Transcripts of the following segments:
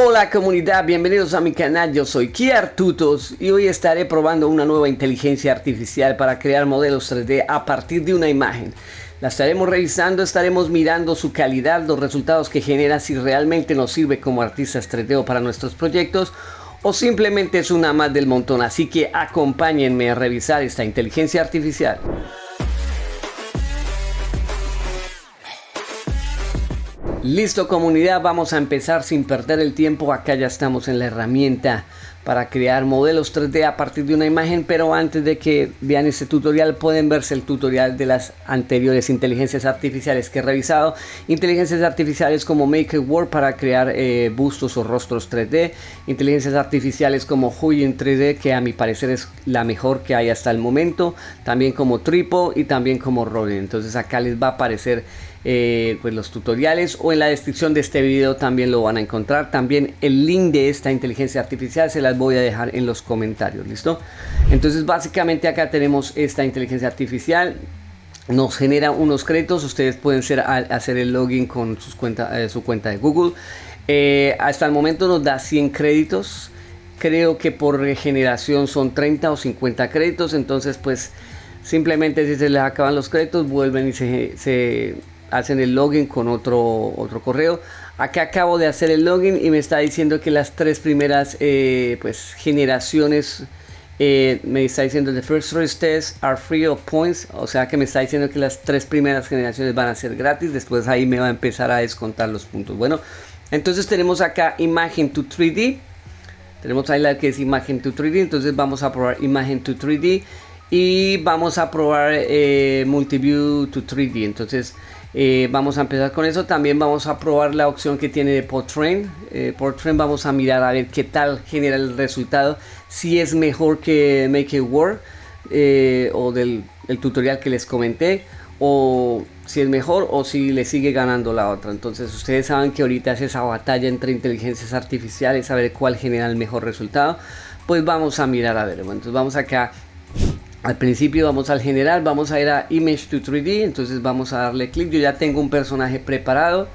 Hola comunidad, bienvenidos a mi canal, yo soy Kiar Tutos y hoy estaré probando una nueva inteligencia artificial para crear modelos 3D a partir de una imagen. La estaremos revisando, estaremos mirando su calidad, los resultados que genera, si realmente nos sirve como artistas 3D o para nuestros proyectos o simplemente es una más del montón, así que acompáñenme a revisar esta inteligencia artificial. Listo comunidad, vamos a empezar sin perder el tiempo. Acá ya estamos en la herramienta para crear modelos 3D a partir de una imagen, pero antes de que vean este tutorial pueden verse el tutorial de las anteriores inteligencias artificiales que he revisado. Inteligencias artificiales como Make It Work para crear bustos o rostros 3D, inteligencias artificiales como Huion 3D, que a mi parecer es la mejor que hay hasta el momento, también como Tripo y también como Rollin. Entonces acá les va a aparecer pues los tutoriales, o en la descripción de este video también lo van a encontrar. También el link de esta inteligencia artificial se las voy a dejar en los comentarios. Listo, entonces básicamente acá tenemos esta inteligencia artificial, nos genera unos créditos. Ustedes pueden hacer el login con su cuenta de Google. Hasta el momento nos da 100 créditos, creo que por generación son 30 o 50 créditos. Entonces pues simplemente si se les acaban los créditos vuelven y se hacen el login con otro correo. Acá acabo de hacer el login y me está diciendo que las tres primeras pues generaciones, me está diciendo the first three tests are free of points, o sea que me está diciendo que las tres primeras generaciones van a ser gratis. Después ahí me va a empezar a descontar los puntos. Bueno, entonces tenemos acá imagen to 3D, tenemos ahí la que es imagen to 3D. Entonces vamos a probar imagen to 3D y vamos a probar multiview to 3D. Entonces vamos a empezar con eso. También vamos a probar la opción que tiene de Portrait. Vamos a mirar a ver qué tal genera el resultado, si es mejor que Make It Work o el tutorial que les comenté, o si es mejor o si le sigue ganando la otra. Entonces ustedes saben que ahorita es esa batalla entre inteligencias artificiales, a ver cuál genera el mejor resultado. Pues vamos a mirar a ver. Bueno, entonces vamos acá. Al principio vamos al general, vamos a ir a Image to 3D, entonces vamos a darle clic. Yo ya tengo un personaje preparado.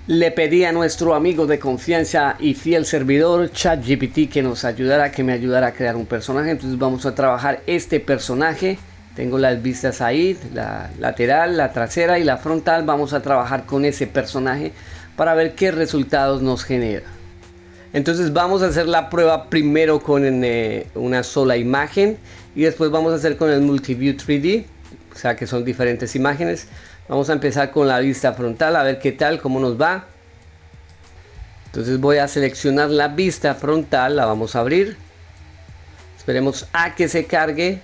Le pedí a nuestro amigo de confianza y fiel servidor ChatGPT que me ayudara a crear un personaje. Entonces vamos a trabajar este personaje. Tengo las vistas ahí, la lateral, la trasera y la frontal. Vamos a trabajar con ese personaje para ver qué resultados nos genera. Entonces vamos a hacer la prueba primero con una sola imagen y después vamos a hacer con el Multiview 3D, o sea que son diferentes imágenes. Vamos a empezar con la vista frontal a ver qué tal, cómo nos va. Entonces voy a seleccionar la vista frontal, la vamos a abrir. Esperemos a que se cargue.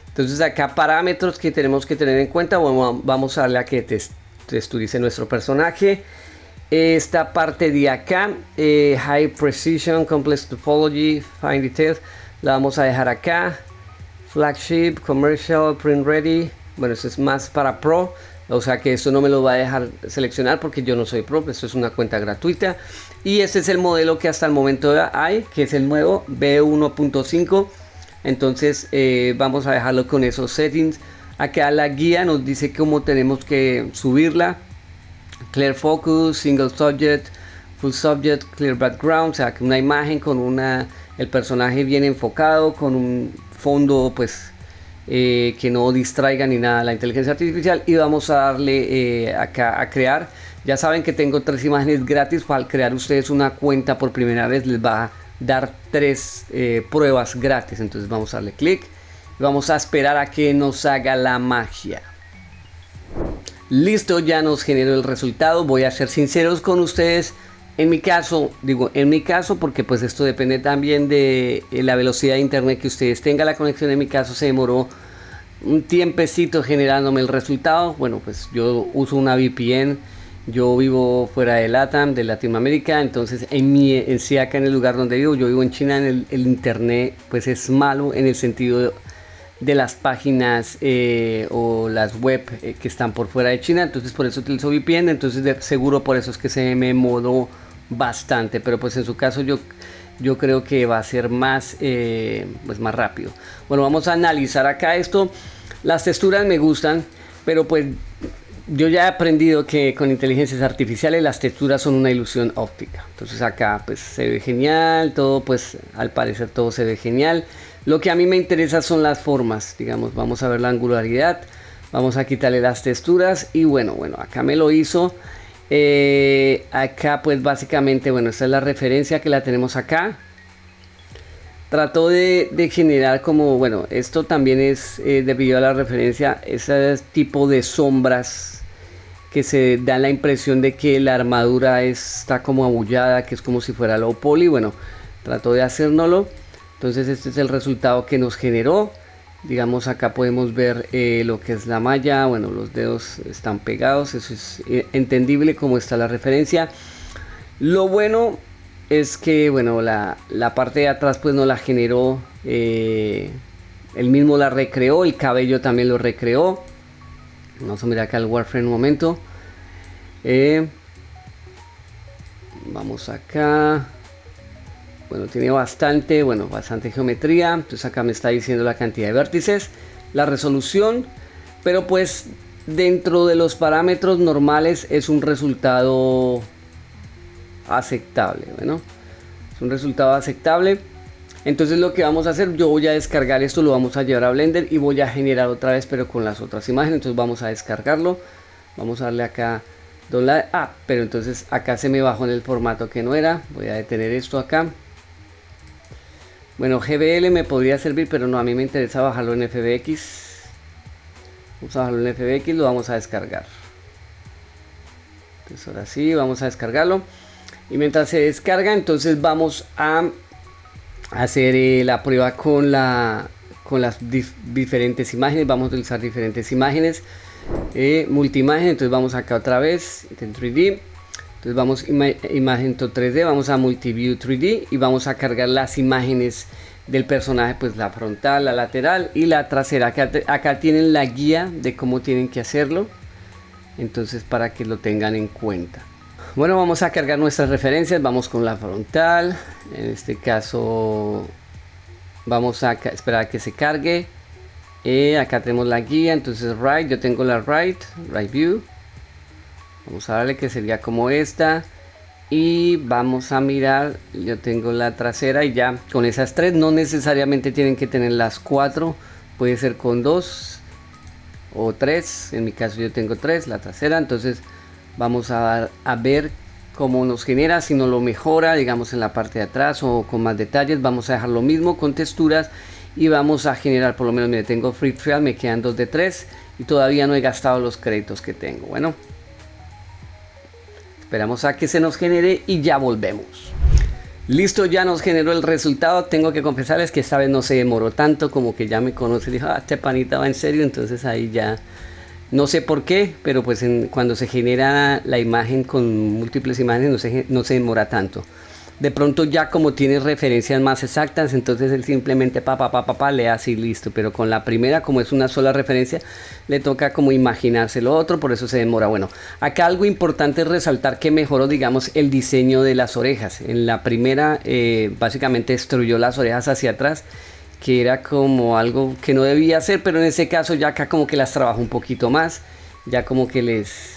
Entonces acá parámetros que tenemos que tener en cuenta. Bueno, vamos a darle a que texturice nuestro personaje. Esta parte de acá, High Precision, Complex Topology, Fine Details, la vamos a dejar acá. Flagship, Commercial, Print Ready. Bueno, esto es más para Pro, o sea que esto no me lo va a dejar seleccionar porque yo no soy Pro, esto es una cuenta gratuita. Y este es el modelo que hasta el momento hay, que es el nuevo V1.5. Entonces vamos a dejarlo con esos settings. Acá la guía nos dice cómo tenemos que subirla. Clear Focus, Single Subject, Full Subject, Clear Background, o sea que una imagen con el personaje bien enfocado, con un fondo pues que no distraiga ni nada la inteligencia artificial. Y vamos a darle acá a crear. Ya saben que tengo 3 imágenes gratis. Para crear ustedes una cuenta por primera vez les va a dar 3 pruebas gratis. Entonces vamos a darle clic y vamos a esperar a que nos haga la magia. Listo, ya nos generó el resultado. Voy a ser sinceros con ustedes. En mi caso porque pues esto depende también de la velocidad de internet que ustedes tengan. La conexión en mi caso se demoró un tiempecito generándome el resultado. Bueno, pues yo uso una VPN. Yo vivo fuera de LATAM, de Latinoamérica. Entonces sí, acá en el lugar donde vivo, yo vivo en China, el internet pues es malo en el sentido de las páginas o las web que están por fuera de China. Entonces por eso utilizo VPN. Entonces seguro por eso es que se me modó bastante, pero pues en su caso yo creo que va a ser más pues más rápido. Bueno, vamos a analizar acá esto. Las texturas me gustan, pero pues yo ya he aprendido que con inteligencias artificiales las texturas son una ilusión óptica. Entonces acá pues se ve genial, todo pues al parecer todo se ve genial. Lo que a mí me interesa son las formas, digamos, vamos a ver la angularidad, vamos a quitarle las texturas y bueno, acá me lo hizo. Acá pues básicamente, bueno, esta es la referencia que la tenemos acá. Trató de generar como, bueno, esto también es debido a la referencia, ese tipo de sombras que se dan la impresión de que la armadura está como abullada, que es como si fuera low poly. Bueno, trató de hacérnoslo. Entonces este es el resultado que nos generó. Digamos, acá podemos ver lo que es la malla. Bueno, los dedos están pegados, eso es entendible como está la referencia. Lo bueno es que, bueno, la parte de atrás pues no la generó, él mismo la recreó, el cabello también lo recreó. Vamos a mirar acá el Warframe un momento. Vamos acá. Bueno, tiene bastante geometría. Entonces acá me está diciendo la cantidad de vértices, la resolución, pero pues dentro de los parámetros normales es un resultado aceptable. Bueno, es un resultado aceptable. Entonces lo que vamos a hacer, yo voy a descargar esto, lo vamos a llevar a Blender y voy a generar otra vez pero con las otras imágenes. Entonces vamos a descargarlo, vamos a darle acá doble. Pero entonces acá se me bajó en el formato que no era. Voy a detener esto acá. Bueno, GBL me podría servir, pero no, a mí me interesa bajarlo en FBX. Vamos a bajarlo en FBX, lo vamos a descargar. Entonces ahora sí, vamos a descargarlo. Y mientras se descarga, entonces vamos a hacer la prueba con las diferentes imágenes. Vamos a utilizar diferentes imágenes, multiimagen. Entonces vamos acá otra vez en 3D. Entonces vamos imagen 3D, vamos a multiview 3D y vamos a cargar las imágenes del personaje, pues la frontal, la lateral y la trasera. Acá tienen la guía de cómo tienen que hacerlo, entonces para que lo tengan en cuenta. Bueno, vamos a cargar nuestras referencias. Vamos con la frontal. En este caso vamos a esperar a que se cargue. Acá tenemos la guía, entonces right, yo tengo la right view. Vamos a darle que sería como esta. Y vamos a mirar, yo tengo la trasera y ya con esas tres, no necesariamente tienen que tener las cuatro, puede ser con dos o tres. En mi caso yo tengo tres, la trasera. Entonces vamos a ver cómo nos genera, si nos lo mejora, digamos en la parte de atrás o con más detalles. Vamos a dejar lo mismo con texturas y vamos a generar, por lo menos, mire, tengo free trial, me quedan 2 de 3 y todavía no he gastado los créditos que tengo. Bueno, esperamos a que se nos genere y ya volvemos. Listo, ya nos generó el resultado. Tengo que confesarles que esta vez no se demoró tanto, como que ya me conoce y dijo, este panita va en serio. Entonces ahí ya no sé por qué, pero pues cuando se genera la imagen con múltiples imágenes no se demora tanto. De pronto ya como tiene referencias más exactas, entonces él simplemente le hace y listo. Pero con la primera, como es una sola referencia, le toca como imaginarse lo otro, por eso se demora. Bueno, acá algo importante es resaltar que mejoró, digamos, el diseño de las orejas. En la primera básicamente destruyó las orejas hacia atrás, que era como algo que no debía hacer, pero en ese caso ya acá como que las trabajó un poquito más, ya como que les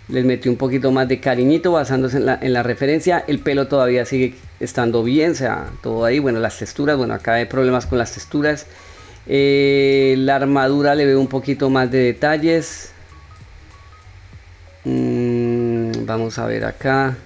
metió un poquito más de cariñito basándose en la referencia. El pelo todavía sigue estando bien, o sea, todo ahí. Bueno, las texturas, bueno, acá hay problemas con las texturas. La armadura le veo un poquito más de detalles. Vamos a ver acá.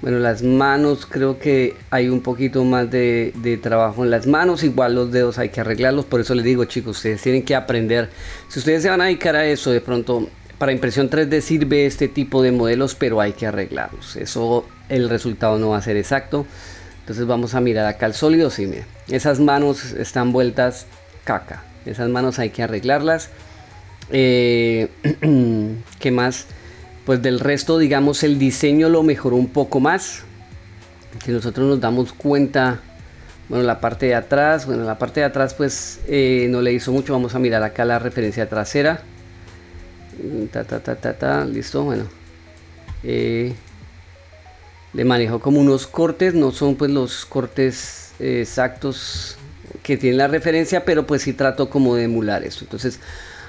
Bueno, las manos, creo que hay un poquito más de trabajo en las manos. Igual los dedos hay que arreglarlos. Por eso les digo, chicos, ustedes tienen que aprender. Si ustedes se van a dedicar a eso, de pronto para impresión 3D sirve este tipo de modelos, pero hay que arreglarlos. Eso, el resultado no va a ser exacto. Entonces vamos a mirar acá el sólido. Sí, miren, esas manos están vueltas caca. Esas manos hay que arreglarlas. ¿Qué más? Pues del resto, digamos, el diseño lo mejoró un poco más. Si nosotros nos damos cuenta, bueno, la parte de atrás, pues no le hizo mucho. Vamos a mirar acá la referencia trasera. Listo, bueno. Le manejó como unos cortes, no son pues los cortes exactos que tiene la referencia, pero pues sí trato como de emular esto. Entonces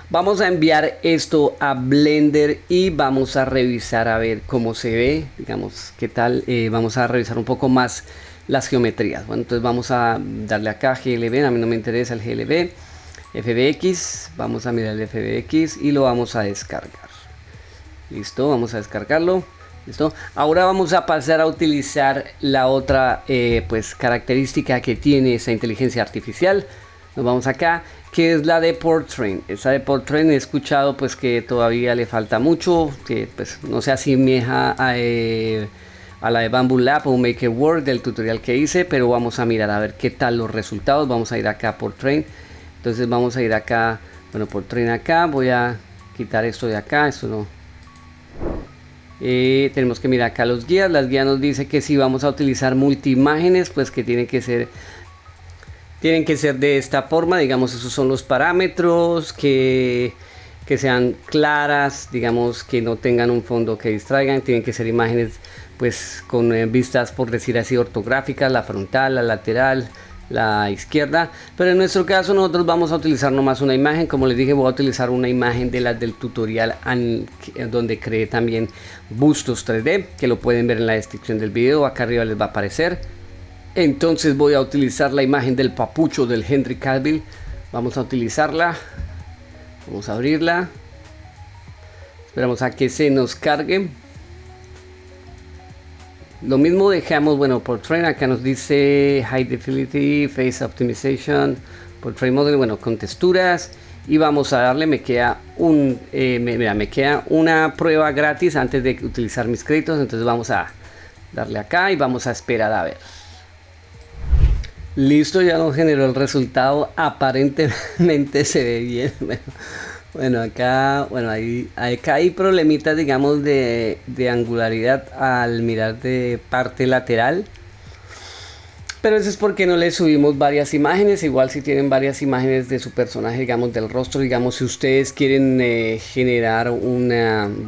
Vamos a enviar esto a Blender y vamos a revisar a ver cómo se ve, digamos, qué tal. Vamos a revisar un poco más las geometrías. Bueno, entonces vamos a darle acá GLB, a mí no me interesa el GLB, FBX, vamos a mirar el FBX y lo vamos a descargar. Listo, vamos a descargarlo. Listo. Ahora vamos a pasar a utilizar la otra pues característica que tiene esa inteligencia artificial. Nos vamos acá, que es la de Portrain. Esa de Portrain he escuchado pues que todavía le falta mucho, que pues no se asemeja a la de Bambu Lab o MakerWork del tutorial que hice, pero vamos a mirar a ver qué tal los resultados. Vamos a ir acá a Portrain. Entonces vamos a ir acá, bueno, Portrain acá, voy a quitar esto de acá, esto no. Tenemos que mirar acá los guías. Las guías nos dice que si vamos a utilizar multiimágenes, pues que tienen que ser de esta forma, digamos, esos son los parámetros, que sean claras, digamos, que no tengan un fondo que distraigan, tienen que ser imágenes pues con vistas, por decir así, ortográficas, la frontal, la lateral, la izquierda, pero en nuestro caso nosotros vamos a utilizar nomás una imagen. Como les dije, voy a utilizar una imagen de las del tutorial donde creé también bustos 3D, que lo pueden ver en la descripción del video, acá arriba les va a aparecer. Entonces voy a utilizar la imagen del papucho del Henry Cavill. Vamos a utilizarla, vamos a abrirla, esperamos a que se nos cargue. Lo mismo dejamos, bueno, Portrait, acá nos dice High Fidelity, Face Optimization, Portrait Model, bueno, con texturas. Y vamos a darle, me queda me queda una prueba gratis antes de utilizar mis créditos. Entonces vamos a darle acá y vamos a esperar a ver. Listo, ya nos generó el resultado, aparentemente se ve bien. Bueno, acá, bueno, acá hay problemitas, digamos, de angularidad al mirar de parte lateral. Pero eso es porque no le subimos varias imágenes. Igual si tienen varias imágenes de su personaje, digamos, del rostro, digamos, si ustedes quieren generar un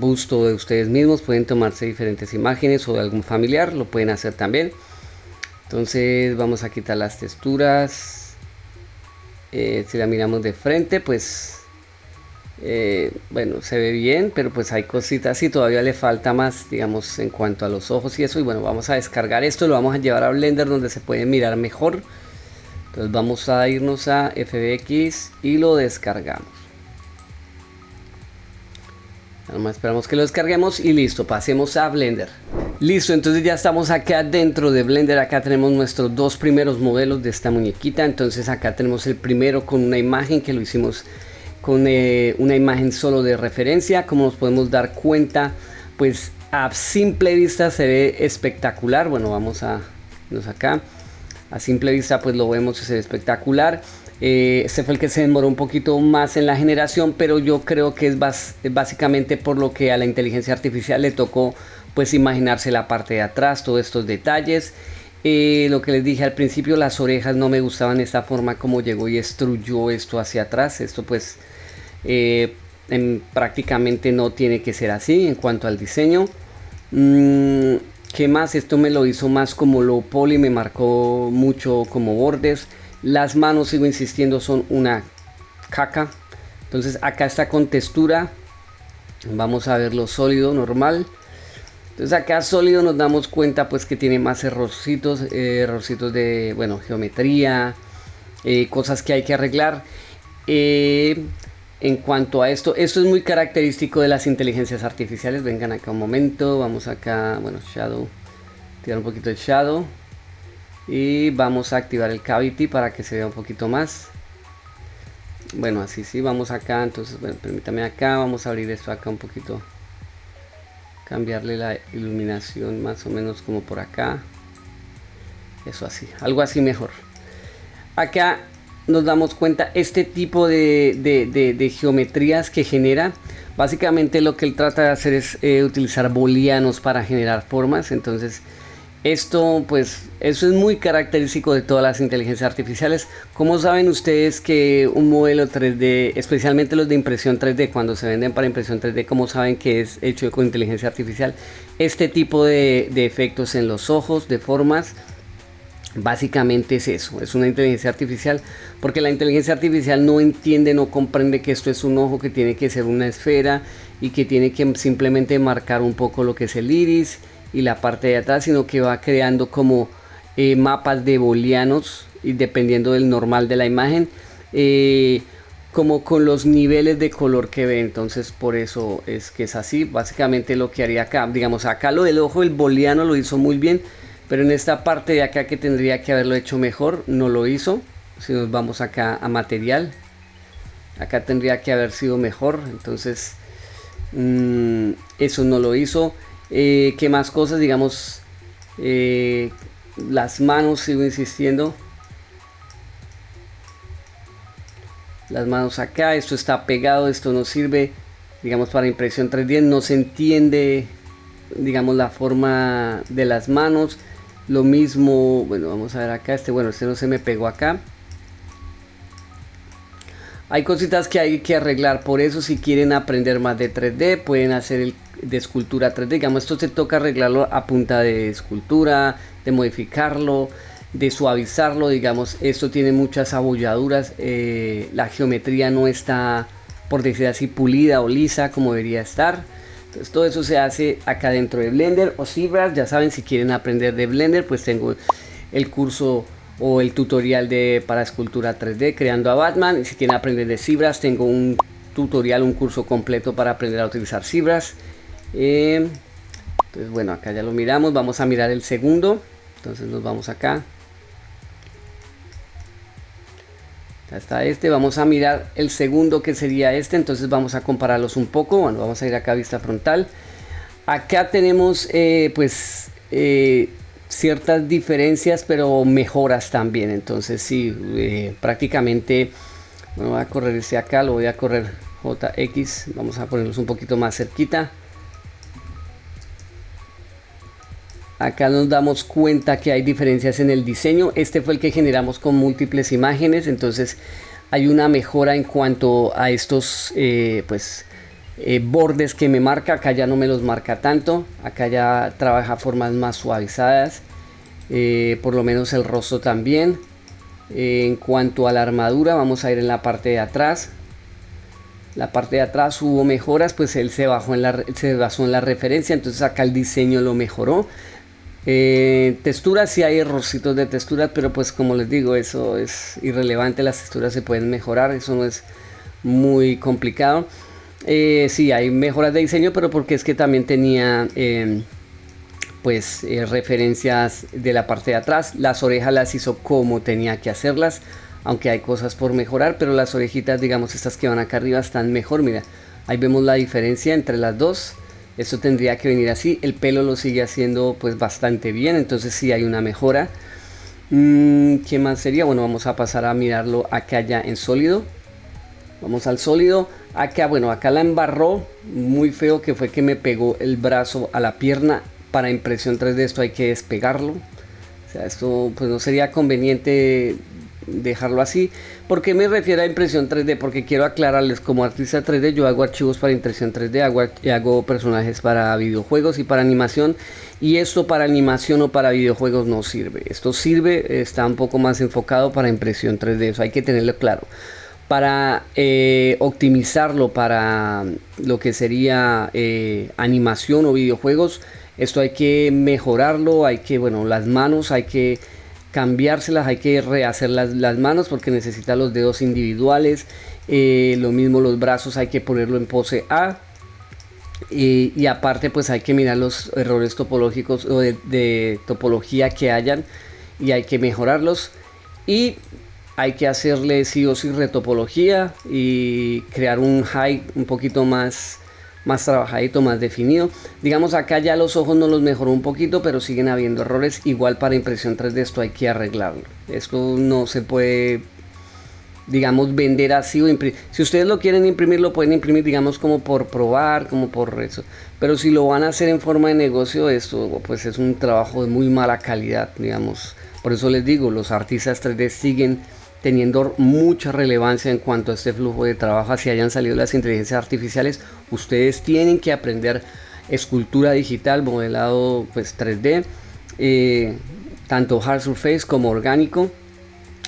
busto de ustedes mismos, pueden tomarse diferentes imágenes o de algún familiar, lo pueden hacer también. Entonces vamos a quitar las texturas. Si la miramos de frente, pues bueno, se ve bien, pero pues hay cositas y todavía le falta más, digamos, en cuanto a los ojos y eso. Y bueno, vamos a descargar esto, lo vamos a llevar a Blender donde se puede mirar mejor. Entonces vamos a irnos a FBX y lo descargamos. Nada más esperamos que lo descarguemos y listo, pasemos a Blender. Listo, entonces ya estamos acá dentro de Blender. Acá tenemos nuestros dos primeros modelos de esta muñequita. Entonces acá tenemos el primero con una imagen que lo hicimos con una imagen solo de referencia. Como nos podemos dar cuenta, pues a simple vista se ve espectacular. Bueno, vamos a irnos acá. A simple vista pues lo vemos, se ve espectacular. Este fue el que se demoró un poquito más en la generación, pero yo creo que es básicamente por lo que a la inteligencia artificial le tocó pues imaginarse la parte de atrás, todos estos detalles. Lo que les dije al principio, las orejas no me gustaban esta forma como llegó y estruyó esto hacia atrás. Esto pues prácticamente no tiene que ser así en cuanto al diseño. ¿Qué más? Esto me lo hizo más como low poly, me marcó mucho como bordes. Las manos, sigo insistiendo, son una caca. Entonces acá está con textura. Vamos a verlo sólido, normal. Entonces acá sólido nos damos cuenta pues que tiene más errorcitos de, bueno, geometría, cosas que hay que arreglar. En cuanto a esto es muy característico de las inteligencias artificiales. Vengan acá un momento, vamos acá, bueno, shadow, tirar un poquito el shadow y vamos a activar el cavity para que se vea un poquito más. Bueno, así sí, vamos acá, entonces, bueno, permítame acá, vamos a abrir esto acá un poquito, cambiarle la iluminación más o menos como por acá, eso así, algo así mejor. Acá nos damos cuenta este tipo de geometrías que genera. Básicamente lo que él trata de hacer es utilizar booleanos para generar formas. Entonces esto pues eso es muy característico de todas las inteligencias artificiales. ¿Cómo saben ustedes que un modelo 3D, especialmente los de impresión 3D, cuando se venden para impresión 3D, cómo saben que es hecho con inteligencia artificial? Este tipo de efectos en los ojos, de formas, Básicamente es eso, es una inteligencia artificial, porque la inteligencia artificial no entiende, no comprende que esto es un ojo, que tiene que ser una esfera y que tiene que simplemente marcar un poco lo que es el iris y la parte de atrás, sino que va creando como mapas de booleanos y dependiendo del normal de la imagen, como con los niveles de color que ve. Entonces por eso es que es así. Básicamente lo que haría acá, digamos acá lo del ojo, el booleano lo hizo muy bien, pero en esta parte de acá que tendría que haberlo hecho mejor, no lo hizo. Si nos vamos acá a material, acá tendría que haber sido mejor, entonces eso no lo hizo. ¿Qué más cosas? Digamos, las manos, sigo insistiendo. Las manos acá, esto está pegado, esto no sirve, digamos, para impresión 3D, no se entiende, digamos, la forma de las manos. Lo mismo, bueno, vamos a ver acá, este no se me pegó acá. Hay cositas que hay que arreglar, por eso si quieren aprender más de 3D, pueden hacer el de escultura 3D. Digamos, esto se toca arreglarlo a punta de escultura, de modificarlo, de suavizarlo. Digamos, esto tiene muchas abolladuras, la geometría no está, por decir así, pulida o lisa como debería estar. Entonces todo eso se hace acá dentro de Blender o ZBrush. Ya saben, si quieren aprender de Blender, pues tengo el curso o el tutorial para escultura 3D creando a Batman. Y si quieren aprender de ZBrush, tengo un tutorial, un curso completo para aprender a utilizar ZBrush. Entonces bueno, acá ya lo miramos, vamos a mirar el segundo. Entonces nos vamos acá, ya está este, vamos a mirar el segundo que sería este. Entonces vamos a compararlos un poco. Bueno, vamos a ir acá a vista frontal. Acá tenemos ciertas diferencias, pero mejoras también. Entonces sí, prácticamente, bueno, voy a correr este acá, lo voy a correr JX, vamos a ponerlos un poquito más cerquita. Acá nos damos cuenta que hay diferencias en el diseño. Este fue el que generamos con múltiples imágenes, entonces hay una mejora en cuanto a estos bordes que me marca. Acá ya no me los marca tanto, acá ya trabaja formas más suavizadas, por lo menos el rostro también. En cuanto a la armadura, vamos a ir en la parte de atrás. La parte de atrás hubo mejoras, pues él se basó en la referencia, entonces acá el diseño lo mejoró. Texturas, sí hay errorcitos de texturas, pero pues como les digo, eso es irrelevante. Las texturas se pueden mejorar, eso no es muy complicado. Sí hay mejoras de diseño, pero porque es que también tenía referencias de la parte de atrás. Las orejas las hizo como tenía que hacerlas, aunque hay cosas por mejorar, pero las orejitas, digamos estas que van acá arriba, están mejor. Mira, ahí vemos la diferencia entre las dos. Esto tendría que venir así. El pelo lo sigue haciendo pues bastante bien, entonces sí hay una mejora. ¿Qué más sería? Bueno, vamos a pasar a mirarlo acá ya en sólido. Vamos al sólido. Acá, bueno, acá la embarró muy feo, que fue que me pegó el brazo a la pierna. Para impresión 3D esto hay que despegarlo. O sea, esto pues no sería conveniente dejarlo así. ¿Por qué me refiero a impresión 3D? Porque quiero aclararles, como artista 3D yo hago archivos para impresión 3D, hago personajes para videojuegos y para animación, y esto para animación o para videojuegos no sirve. Esto sirve, está un poco más enfocado para impresión 3D, eso hay que tenerlo claro. Para optimizarlo para lo que sería animación o videojuegos, esto hay que mejorarlo, hay que, bueno, las manos hay que cambiárselas, hay que rehacer las manos porque necesita los dedos individuales. Lo mismo los brazos, hay que ponerlo en pose A. Y aparte pues hay que mirar los errores topológicos o de topología que hayan, y hay que mejorarlos. Y hay que hacerle sí o sí retopología y crear un high un poquito más trabajadito, más definido. Digamos acá ya los ojos no los mejoró un poquito, pero siguen habiendo errores. Igual para impresión 3D esto hay que arreglarlo. Esto no se puede, digamos, vender así o imprimir. Si ustedes lo quieren imprimir, lo pueden imprimir, digamos, como por probar, como por eso. Pero si lo van a hacer en forma de negocio, esto pues es un trabajo de muy mala calidad, digamos. Por eso les digo, los artistas 3D siguen teniendo mucha relevancia en cuanto a este flujo de trabajo. Así hayan salido las inteligencias artificiales, ustedes tienen que aprender escultura digital, modelado pues 3D, tanto hard surface como orgánico.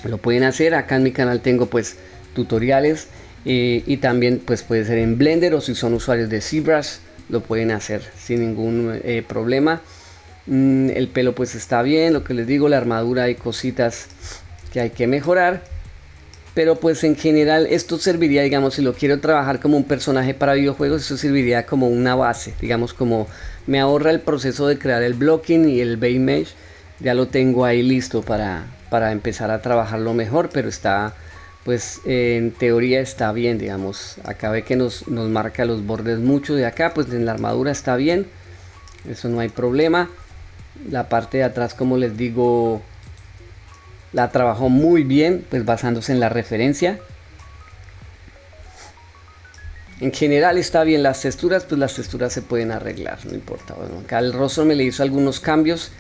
Lo pueden hacer. Acá en mi canal tengo pues tutoriales, y también pues puede ser en Blender, o si son usuarios de ZBrush lo pueden hacer sin ningún problema. El pelo pues está bien, lo que les digo, la armadura hay cositas que hay que mejorar, pero pues en general esto serviría, digamos, si lo quiero trabajar como un personaje para videojuegos, eso serviría como una base, digamos, como me ahorra el proceso de crear el blocking y el base mesh, ya lo tengo ahí listo para empezar a trabajarlo mejor, pero está pues en teoría está bien, digamos. Acá ve que nos marca los bordes mucho de acá, pues en la armadura está bien, eso no hay problema. La parte de atrás, como les digo, la trabajó muy bien, pues basándose en la referencia. En general está bien. Las texturas, pues las texturas se pueden arreglar, no importa. Bueno, acá el rostro me le hizo algunos cambios,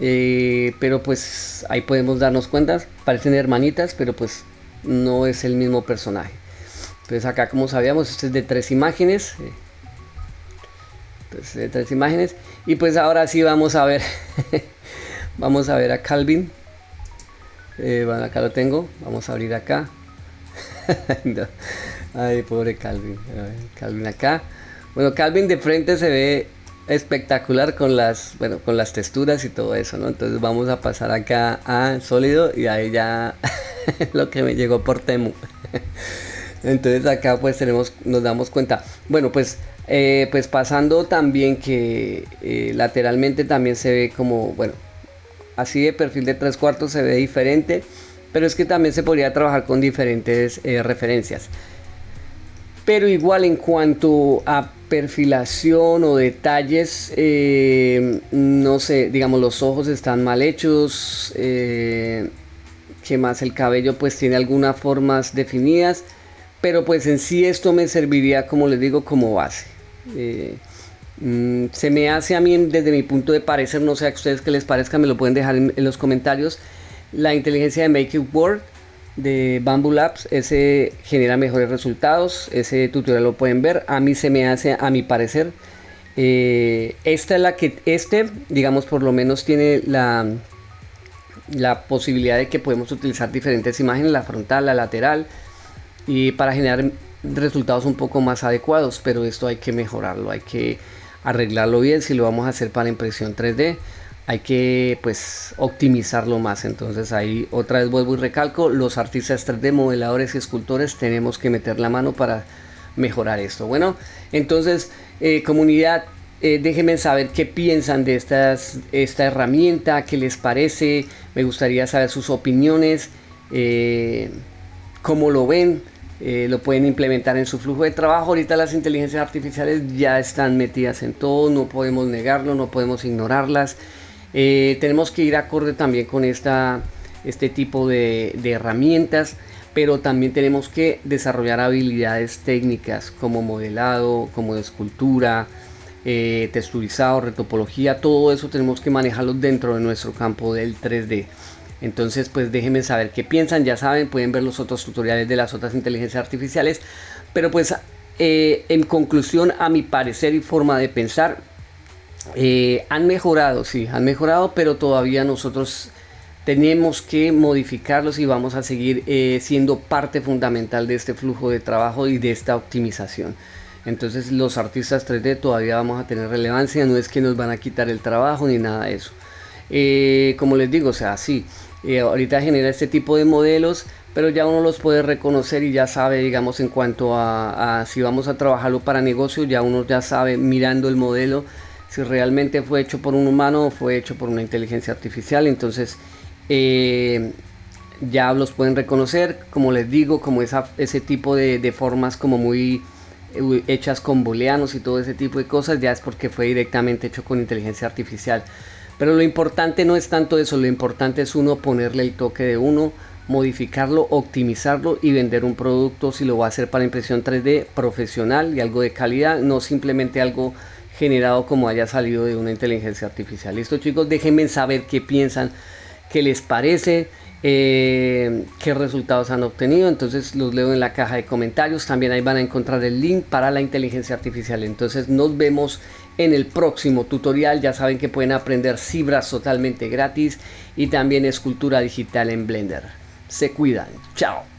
pero pues ahí podemos darnos cuenta, parecen hermanitas, pero pues no es el mismo personaje. Entonces acá, como sabíamos, este es de 3 imágenes. Entonces, de 3 imágenes. Y pues ahora sí vamos a ver vamos a ver a Calvin. Bueno, acá lo tengo, vamos a abrir acá. No. Ay, pobre Calvin. Calvin acá. Bueno, Calvin de frente se ve espectacular con las, bueno, con las texturas y todo eso, ¿no? Entonces vamos a pasar acá a sólido, y ahí ya lo que me llegó por Temu. Entonces acá pues nos damos cuenta. Bueno, pues pues pasando también que lateralmente también se ve como, bueno, así de perfil de 3/4 se ve diferente, pero es que también se podría trabajar con diferentes referencias. Pero igual, en cuanto a perfilación o detalles, no sé, digamos, los ojos están mal hechos, que más el cabello pues tiene algunas formas definidas, pero pues en sí esto me serviría, como les digo, como base. Se me hace a mí, desde mi punto de parecer, no sé a ustedes qué les parezca, me lo pueden dejar en los comentarios. La inteligencia de Make It Work de Bambu Labs, ese genera mejores resultados. Ese tutorial lo pueden ver. A mí se me hace, a mi parecer, esta es la que, digamos, por lo menos tiene la posibilidad de que podemos utilizar diferentes imágenes, la frontal, la lateral, y para generar resultados un poco más adecuados. Pero esto hay que mejorarlo, hay que arreglarlo bien. Si lo vamos a hacer para impresión 3D, hay que pues optimizarlo más. Entonces ahí otra vez vuelvo y recalco, los artistas 3D, modeladores y escultores, tenemos que meter la mano para mejorar esto. Bueno, entonces comunidad, déjenme saber qué piensan de esta herramienta, qué les parece. Me gustaría saber sus opiniones, cómo lo ven. Lo pueden implementar en su flujo de trabajo. Ahorita las inteligencias artificiales ya están metidas en todo, no podemos negarlo, no podemos ignorarlas. Tenemos que ir acorde también con este tipo de herramientas, pero también tenemos que desarrollar habilidades técnicas como modelado, como de escultura, texturizado, retopología. Todo eso tenemos que manejarlo dentro de nuestro campo del 3D. Entonces pues déjenme saber qué piensan. Ya saben, pueden ver los otros tutoriales de las otras inteligencias artificiales, pero pues en conclusión, a mi parecer y forma de pensar, han mejorado, sí, han mejorado, pero todavía nosotros tenemos que modificarlos, y vamos a seguir siendo parte fundamental de este flujo de trabajo y de esta optimización. Entonces los artistas 3D todavía vamos a tener relevancia, no es que nos van a quitar el trabajo ni nada de eso. Como les digo, o sea, sí, ahorita genera este tipo de modelos, pero ya uno los puede reconocer y ya sabe, digamos, en cuanto a si vamos a trabajarlo para negocio, ya uno ya sabe mirando el modelo si realmente fue hecho por un humano o fue hecho por una inteligencia artificial. Entonces ya los pueden reconocer, como les digo, como ese tipo de formas como muy hechas con booleanos y todo ese tipo de cosas, ya es porque fue directamente hecho con inteligencia artificial. Pero lo importante no es tanto eso, lo importante es uno ponerle el toque de uno, modificarlo, optimizarlo y vender un producto, si lo va a hacer para impresión 3D profesional y algo de calidad, no simplemente algo generado como haya salido de una inteligencia artificial. Listo, chicos, déjenme saber qué piensan, qué les parece, qué resultados han obtenido. Entonces los leo en la caja de comentarios. También ahí van a encontrar el link para la inteligencia artificial. Entonces nos vemos en el próximo tutorial. Ya saben que pueden aprender cifras totalmente gratis y también escultura digital en Blender. Se cuidan. Chao.